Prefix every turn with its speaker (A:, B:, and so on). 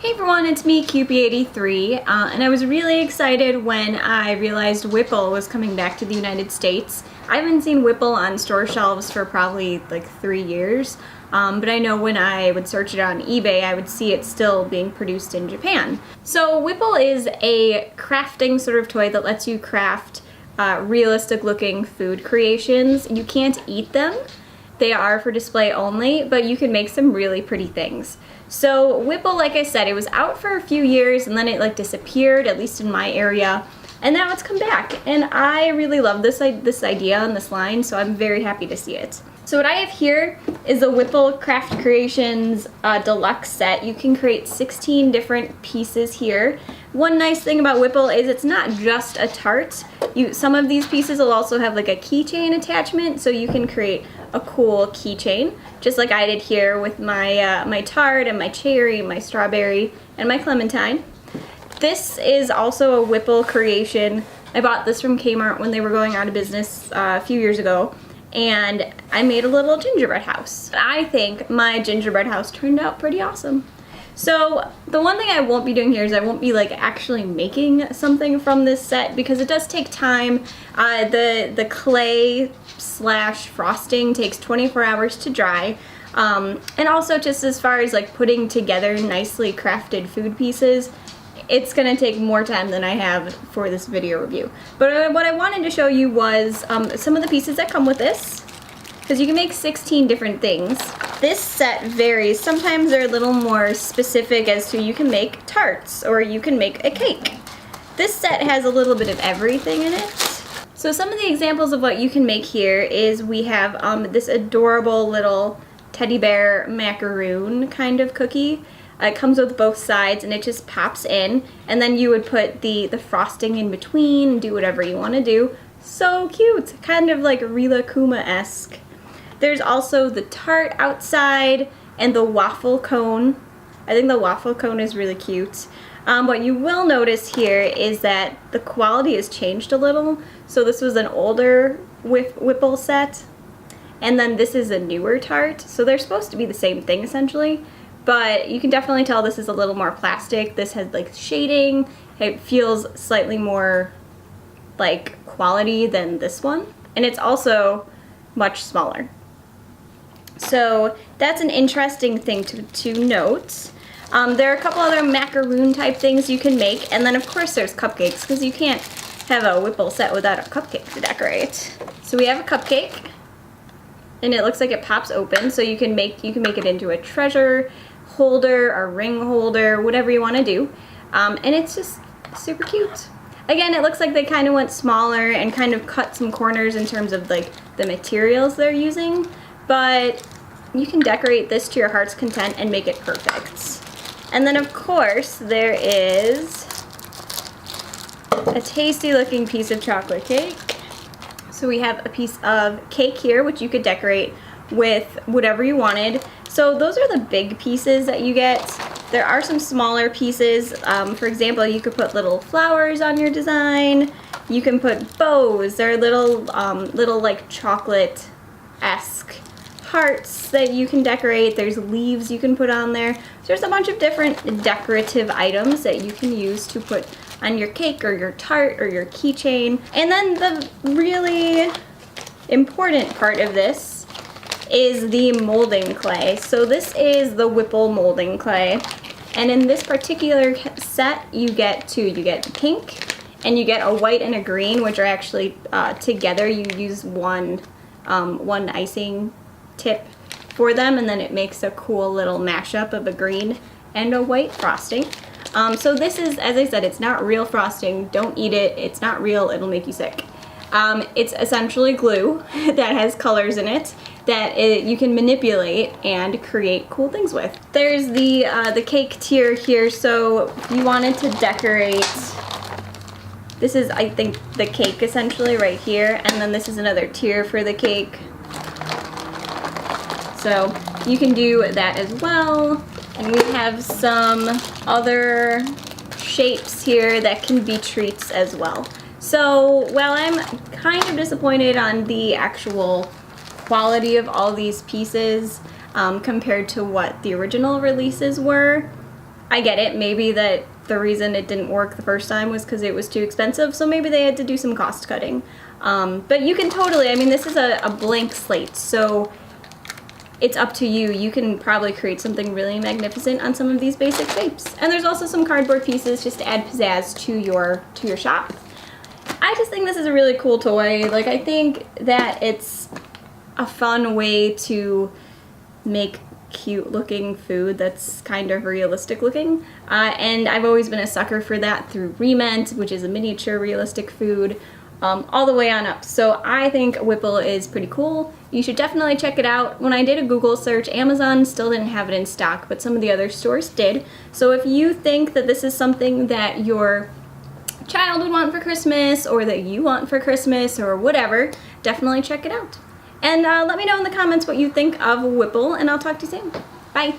A: Hey everyone, it's me, Cupie83, and I was really excited when I realized Whipple was coming back to the United States. I haven't seen Whipple on store shelves for probably like 3 years, but I know when I would search it on eBay, I would see it still being produced in Japan. So Whipple is a crafting sort of toy that lets you craft realistic looking food creations. You can't eat them. They are for display only, but you can make some really pretty things. So Whipple, like I said, it was out for a few years and then it like disappeared, at least in my area, and now it's come back. And I really love this idea and this line, so I'm very happy to see it. So what I have here is the Whipple Craft Creations Deluxe set. You can create 16 different pieces here. One nice thing about Whipple is it's not just a tart. Some of these pieces will also have like a keychain attachment, so you can create a cool keychain, just like I did here with my my tart and my cherry, my strawberry, and my clementine. This is also a Whipple creation. I bought this from Kmart when they were going out of business a few years ago, and I made a little gingerbread house. I think my gingerbread house turned out pretty awesome. So the one thing I won't be doing here is I won't be like actually making something from this set because it does take time. The clay slash frosting takes 24 hours to dry. And also just as far as like putting together nicely crafted food pieces, it's gonna take more time than I have for this video review. But what I wanted to show you was some of the pieces that come with this, because you can make 16 different things. This set varies. Sometimes they're a little more specific as to you can make tarts or you can make a cake. This set has a little bit of everything in it. So some of the examples of what you can make here is we have this adorable little teddy bear macaroon kind of cookie. It comes with both sides and it just pops in, and then you would put the frosting in between and do whatever you want to do. So cute, kind of like Rilakkuma-esque. There's also the tart outside and the waffle cone. I think the waffle cone is really cute. What you will notice here is that the quality has changed a little. So this was an older Whipple set, and then this is a newer tart. So they're supposed to be the same thing essentially, but you can definitely tell this is a little more plastic. This has like shading. It feels slightly more like quality than this one, and it's also much smaller. So that's an interesting thing to note. There are a couple other macaroon type things you can make, and then of course there's cupcakes, because you can't have a Whipple set without a cupcake to decorate. So we have a cupcake, and it looks like it pops open, so you can make it into a treasure holder or ring holder, whatever you want to do, and it's just super cute. Again, it looks like they kind of went smaller and kind of cut some corners in terms of like the materials they're using, but you can decorate this to your heart's content and make it perfect. And then of course there is a tasty looking piece of chocolate cake. So we have a piece of cake here, which you could decorate with whatever you wanted. So those are the big pieces that you get. There are some smaller pieces. For example, you could put little flowers on your design. You can put bows. There are little like chocolate-esque hearts that you can decorate. There's leaves you can put on there. So there's a bunch of different decorative items that you can use to put on your cake or your tart or your keychain. And then the really important part of this is the molding clay. So this is the Whipple molding clay, and in this particular set you get pink and you get a white and a green, which are actually together. You use one icing tip for them, and then it makes a cool little mashup of a green and a white frosting. So this is, as I said, it's not real frosting. Don't eat it. It's not real. It'll make you sick. It's essentially glue that has colors in it that you can manipulate and create cool things with. There's the cake tier here, so if you wanted to decorate, this is, I think, the cake essentially right here, and then this is another tier for the cake. So you can do that as well. And we have some other shapes here that can be treats as well. So while I'm kind of disappointed on the actual quality of all these pieces compared to what the original releases were, I get it. Maybe that the reason it didn't work the first time was because it was too expensive, so maybe they had to do some cost cutting. But you can totally, I mean, this is a blank slate, so it's up to you. You can probably create something really magnificent on some of these basic shapes. And there's also some cardboard pieces just to add pizzazz to your shop. I just think this is a really cool toy. Like, I think that it's a fun way to make cute looking food that's kind of realistic looking. And I've always been a sucker for that through Rement, which is a miniature realistic food, all the way on up. So I think Whipple is pretty cool. You should definitely check it out. When I did a Google search, Amazon still didn't have it in stock, but some of the other stores did. So if you think that this is something that your child would want for Christmas, or that you want for Christmas, or whatever, definitely check it out. And let me know in the comments what you think of Whipple, and I'll talk to you soon. Bye!